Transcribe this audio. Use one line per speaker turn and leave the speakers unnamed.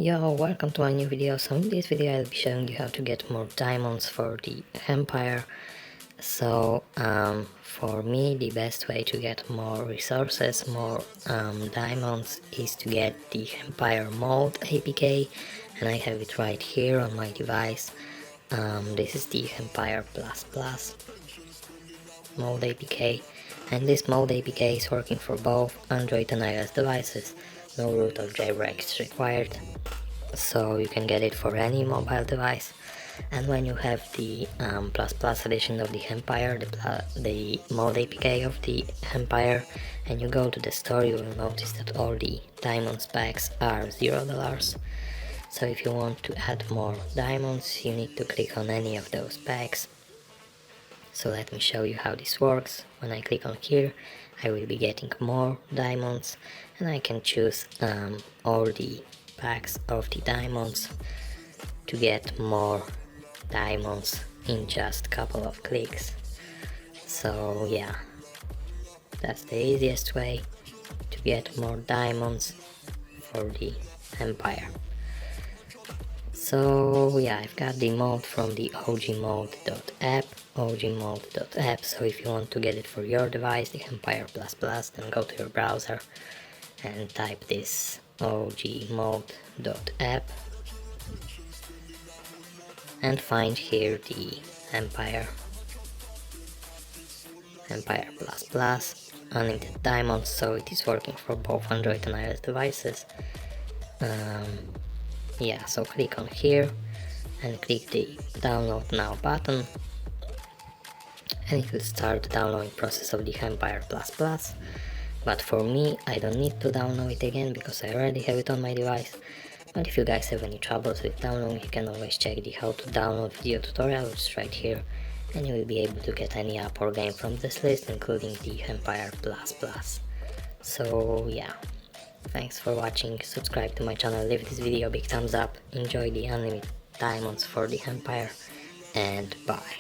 Yo, welcome to a new video. So in this video I'll be showing you how to get more diamonds for the Hempire. So for me the best way to get more resources, more diamonds, is to get the Hempire mode APK, and I have it right here on my device. This is the Hempire mode APK, and this mode APK is working for both Android and iOS devices. No root or jailbreak is required, so you can get it for any mobile device. And when you have the plus edition of the Hempire, the mode APK of the Hempire, and you go to the store, you will notice that all the diamond packs are $0. So if you want to add more diamonds, you need to click on any of those packs. So let me show you how this works. When I click on here, I will be getting more diamonds, and I can choose all the packs of the diamonds to get more diamonds in just a couple of clicks. So yeah, that's the easiest way to get more diamonds for the Empire. So yeah, I've got the mode from the ogmode.app, so if you want to get it for your device, the Hempire++, then go to your browser and type this ogmode.app and find here the Hempire unlimited diamonds. So it is working for both Android and iOS devices. Yeah, so click on here and click the download now button, and it will start the downloading process of the Hempire++. But for me, I don't need to download it again because I already have it on my device. But if you guys have any troubles with downloading, you can always check the how to download video tutorial, which is right here, and you will be able to get any app or game from this list, including the Hempire++. So yeah, thanks for watching, subscribe to my channel, leave this video a big thumbs up, enjoy the unlimited diamonds for the Hempire, and bye.